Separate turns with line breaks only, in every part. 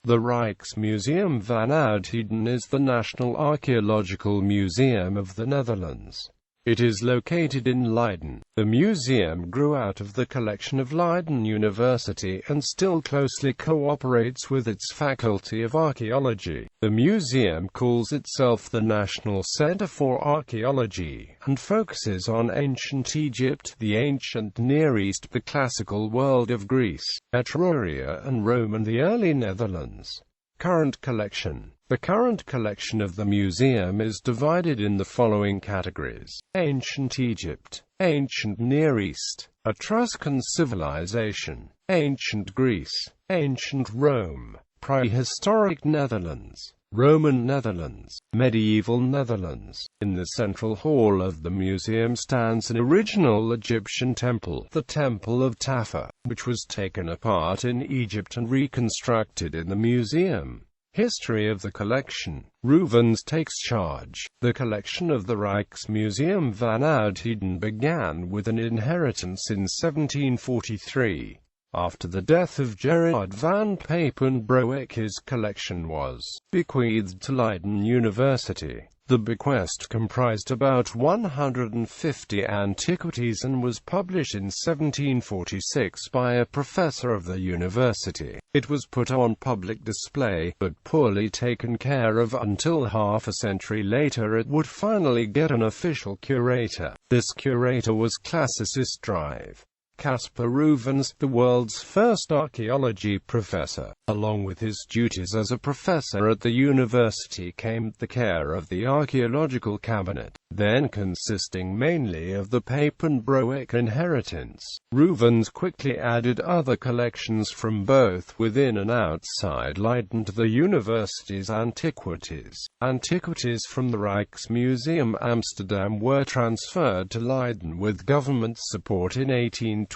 The Rijksmuseum van Oudheden is the national archaeological museum of the Netherlands. It is located in Leiden. The museum grew out of the collection of Leiden University and still closely cooperates with its Faculty of Archaeology. The museum calls itself the National Centre for Archaeology, and focuses on ancient Egypt, the ancient Near East, the classical world of Greece, Etruria and Rome, and the early Netherlands. Current collection. The current collection of the museum is divided in the following categories: Ancient Egypt, Ancient Near East, Etruscan civilization, Ancient Greece, Ancient Rome, Prehistoric Netherlands, Roman Netherlands, Medieval Netherlands. In the central hall of the museum stands an original Egyptian temple, the Temple of Taffa, which was taken apart in Egypt and reconstructed in the museum. History of the collection. Ruvens takes charge. The collection of the Rijksmuseum van Oudheden began with an inheritance in 1743. After the death of Gerard van Papenbroek, his collection was bequeathed to Leiden University. The bequest comprised about 150 antiquities and was published in 1746 by a professor of the university. It was put on public display, but poorly taken care of until half a century later it would finally get an official curator. This curator was classicist Drive. Caspar Ruvens, the world's first archaeology professor. Along with his duties as a professor at the university came the care of the archaeological cabinet, then consisting mainly of the Papenbroek inheritance. Ruvens quickly added other collections from both within and outside Leiden to the university's antiquities. Antiquities from the Rijksmuseum Amsterdam were transferred to Leiden with government support in 1825.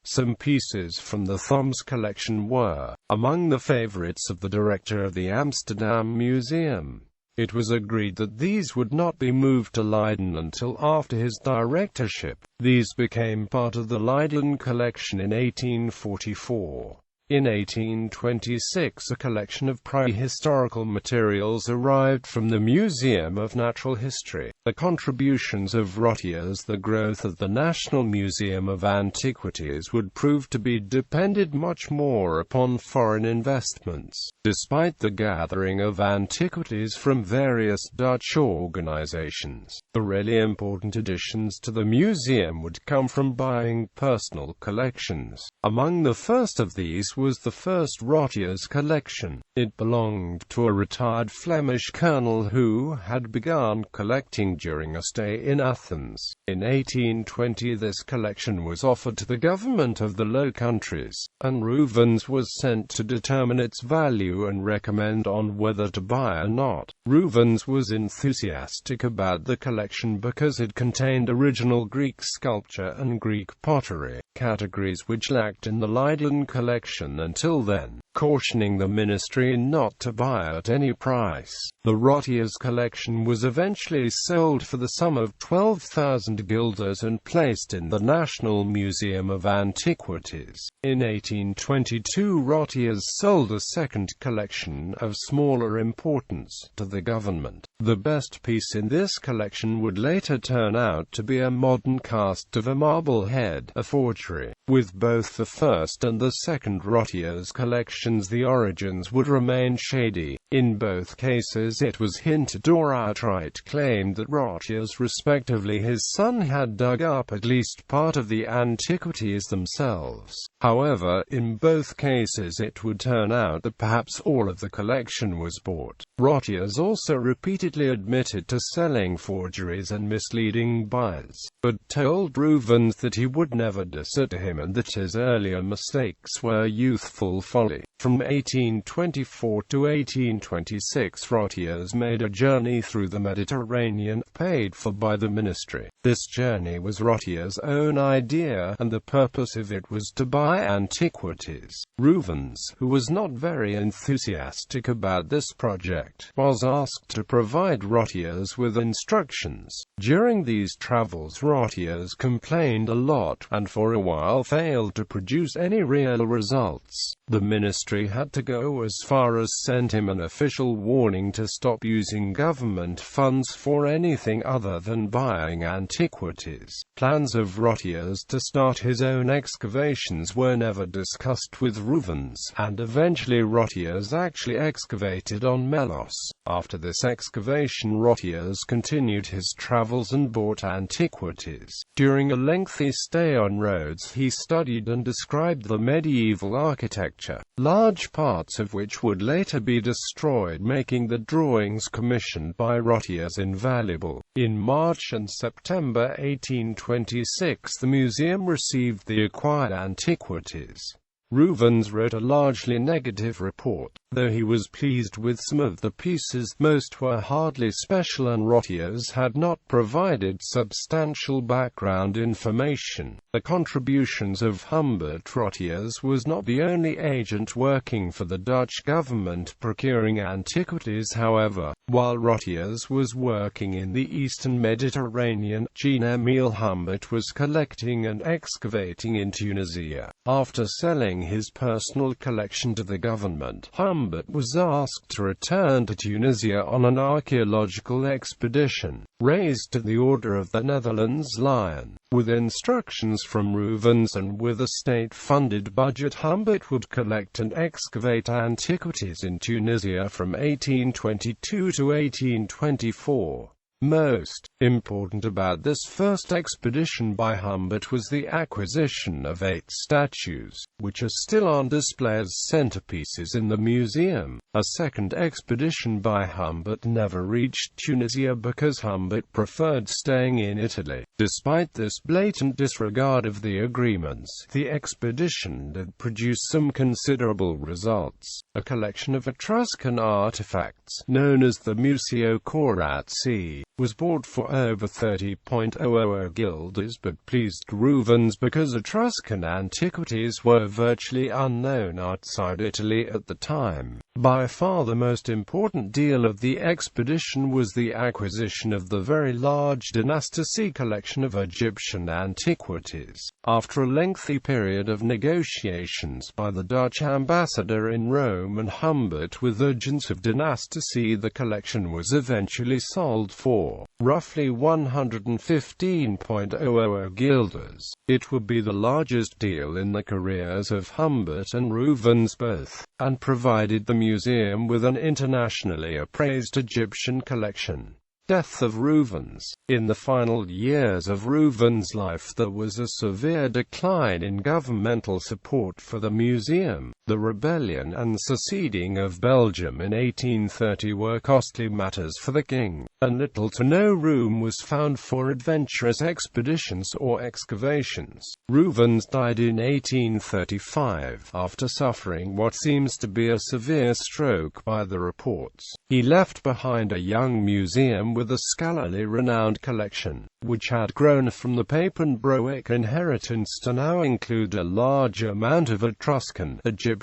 Some pieces from the Thoms collection were among the favorites of the director of the Amsterdam Museum. It was agreed that these would not be moved to Leiden until after his directorship. These became part of the Leiden collection in 1844. In 1826 a collection of prehistorical materials arrived from the Museum of Natural History. The contributions of Rottiers, the growth of the National Museum of Antiquities would prove to be depended much more upon foreign investments. Despite the gathering of antiquities from various Dutch organizations, the really important additions to the museum would come from buying personal collections. Among the first of these was the first Rottiers collection. It belonged to a retired Flemish colonel who had begun collecting during a stay in Athens. In 1820 this collection was offered to the government of the Low Countries, and Ruvens was sent to determine its value and recommend on whether to buy or not. Ruvens was enthusiastic about the collection because it contained original Greek sculpture and Greek pottery, categories which lacked in the Leiden collection until then, cautioning the ministry not to buy at any price. The Rottiers collection was eventually sold for the sum of 12,000 guilders and placed in the National Museum of Antiquities. In 1822 Rottiers sold a second collection of smaller importance to the government. The best piece in this collection would later turn out to be a modern cast of a marble head, a forgery. With both the first and the second Rottiers collections the origins would remain shady. In both cases it was hinted or outright claimed that Rottiers, respectively his son, had dug up at least part of the antiquities themselves. However, in both cases it would turn out that perhaps all of the collection was bought. Rottiers also repeatedly admitted to selling forgeries and misleading buyers, but told Ruvens that he would never desert him and that his earlier mistakes were youthful folly. From 1824 to 18 1826, Rottiers made a journey through the Mediterranean, paid for by the ministry. This journey was Rottier's own idea, and the purpose of it was to buy antiquities. Rubens, who was not very enthusiastic about this project, was asked to provide Rottiers with instructions. During these travels, Rottiers complained a lot, and for a while failed to produce any real results. The ministry had to go as far as send him an official warning to stop using government funds for anything other than buying antiquities. Plans of Rottiers to start his own excavations were never discussed with Rubens, and eventually Rottiers actually excavated on Melos. After this excavation, Rottiers continued his travels and bought antiquities. During a lengthy stay on Rhodes, he studied and described the medieval architecture, large parts of which would later be destroyed, making the drawings commissioned by Rottiers invaluable. In March and September 1826, the museum received the acquired antiquities. Rubens wrote a largely negative report. Though he was pleased with some of the pieces, most were hardly special, and Rottiers had not provided substantial background information. The contributions of Humbert. Rottiers was not the only agent working for the Dutch government procuring antiquities, however. While Rottiers was working in the eastern Mediterranean, Jean-Emile Humbert was collecting and excavating in Tunisia. After selling his personal collection to the government, Humbert was asked to return to Tunisia on an archaeological expedition, raised to the Order of the Netherlands Lion. With instructions from Rubens and with a state-funded budget, Humbert would collect and excavate antiquities in Tunisia from 1822 to 1824. Most important about this first expedition by Humbert was the acquisition of 8 statues, which are still on display as centerpieces in the museum. A second expedition by Humbert never reached Tunisia because Humbert preferred staying in Italy. Despite this blatant disregard of the agreements, the expedition did produce some considerable results. A collection of Etruscan artifacts, known as the Museo Corazzi, was bought for over 30.00 guilders, but pleased Rubens because Etruscan antiquities were virtually unknown outside Italy at the time. By far the most important deal of the expedition was the acquisition of the very large Dynasty collection of Egyptian antiquities. After a lengthy period of negotiations by the Dutch ambassador in Rome and Humbert with agents of Dynasty, the collection was eventually sold for roughly 115.00 guilders. It would be the largest deal in the careers of Humbert and Rubens both, and provided the museum with an internationally appraised Egyptian collection. Death of Rubens. In the final years of Rubens' life there was a severe decline in governmental support for the museum. The rebellion and seceding of Belgium in 1830 were costly matters for the king, and little to no room was found for adventurous expeditions or excavations. Rubens died in 1835, after suffering what seems to be a severe stroke by the reports. He left behind a young museum with a scholarly renowned collection, which had grown from the Papenbroek inheritance to now include a large amount of Etruscan, Egyptian,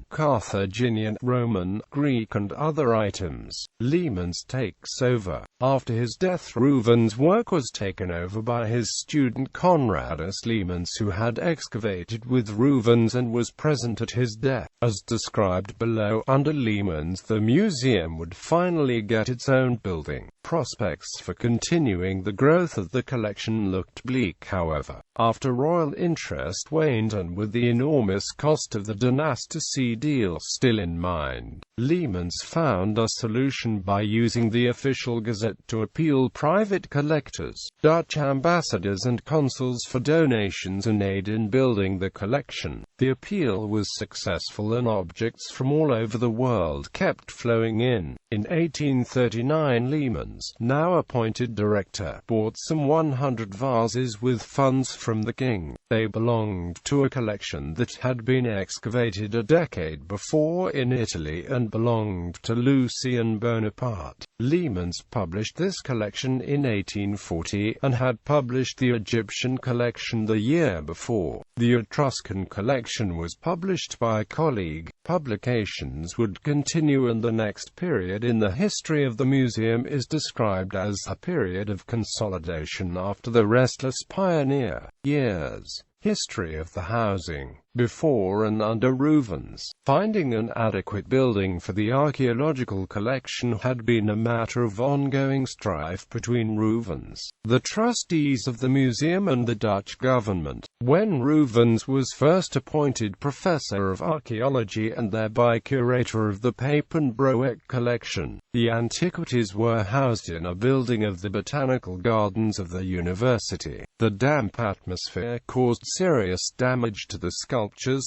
Carthaginian, Roman, Greek and other items. Leemans takes over. After his death, Rubens' work was taken over by his student Conradus Leemans, who had excavated with Rubens and was present at his death. As described below, under Leemans the museum would finally get its own building. Prospects for continuing the growth of the collection looked bleak, however. After royal interest waned and with the enormous cost of the Dynasty deal still in mind, Leemans found a solution by using the official gazette to appeal private collectors, Dutch ambassadors and consuls for donations and aid in building the collection. The appeal was successful and objects from all over the world kept flowing in. In 1839 Leemans Leumans, now appointed director, bought some 100 vases with funds from the king. They belonged to a collection that had been excavated a decade before in Italy and belonged to Lucien Bonaparte. Leumans published this collection in 1840, and had published the Egyptian collection the year before. The Etruscan collection was published by a colleague. Publications would continue, and the next period in the history of the museum is described as a period of consolidation after the restless pioneer years. History of the housing. Before and under Rubens, finding an adequate building for the archaeological collection had been a matter of ongoing strife between Rubens, the trustees of the museum, and the Dutch government. When Rubens was first appointed professor of archaeology and thereby curator of the Papenbroek collection, the antiquities were housed in a building of the botanical gardens of the university. The damp atmosphere caused serious damage to the sculptures,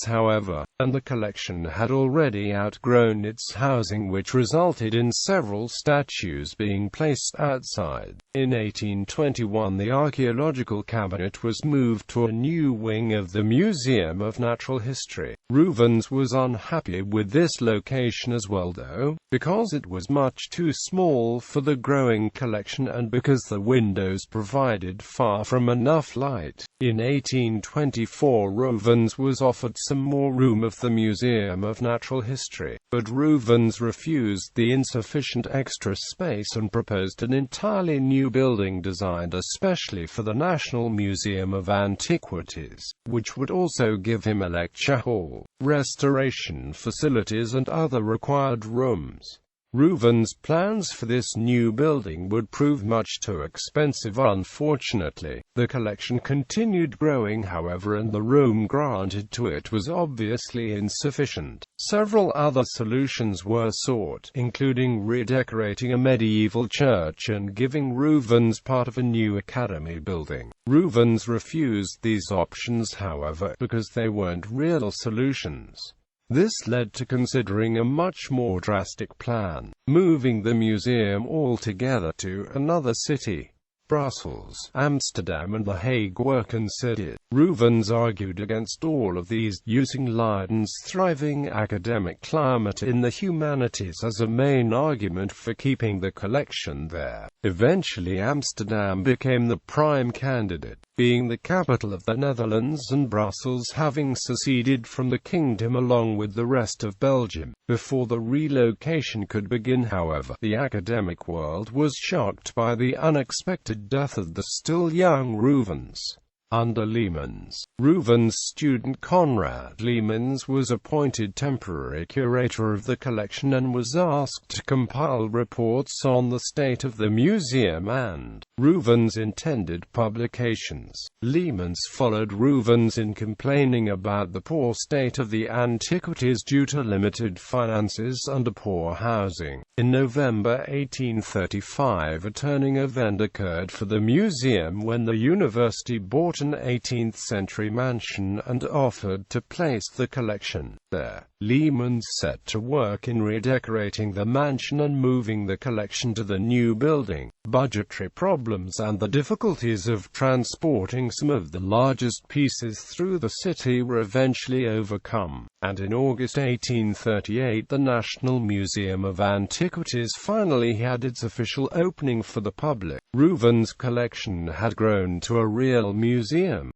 however, and the collection had already outgrown its housing, which resulted in several statues being placed outside. In 1821 the archaeological cabinet was moved to a new wing of the Museum of Natural History. Rubens was unhappy with this location as well, though, because it was much too small for the growing collection and because the windows provided far from enough light. In 1824 Rubens was offered some more room of the Museum of Natural History, but Rubens refused the insufficient extra space and proposed an entirely new building designed especially for the National Museum of Antiquities, which would also give him a lecture hall, restoration facilities and other required rooms. Rubens' plans for this new building would prove much too expensive. Unfortunately, the collection continued growing, however, and the room granted to it was obviously insufficient. Several other solutions were sought, including redecorating a medieval church and giving Rubens part of a new academy building. Rubens refused these options, however, because they weren't real solutions. This led to considering a much more drastic plan, moving the museum altogether to another city. Brussels, Amsterdam and The Hague were considered. Rubens argued against all of these, using Leiden's thriving academic climate in the humanities as a main argument for keeping the collection there. Eventually Amsterdam became the prime candidate, being the capital of the Netherlands and Brussels having seceded from the kingdom along with the rest of Belgium. Before the relocation could begin, however, the academic world was shocked by the unexpected death of the still young Rubens. Under Leumans, Rubens' student Conrad Leumans was appointed temporary curator of the collection and was asked to compile reports on the state of the museum and Rubens' intended publications. Leumans followed Rubens in complaining about the poor state of the antiquities due to limited finances and poor housing. In November 1835 a turning event occurred for the museum when the university bought an 18th-century mansion and offered to place the collection there. Leumans set to work in redecorating the mansion and moving the collection to the new building. Budgetary problems and the difficulties of transporting some of the largest pieces through the city were eventually overcome, and in August 1838 the National Museum of Antiquities finally had its official opening for the public. Rubens' collection had grown to a real museum.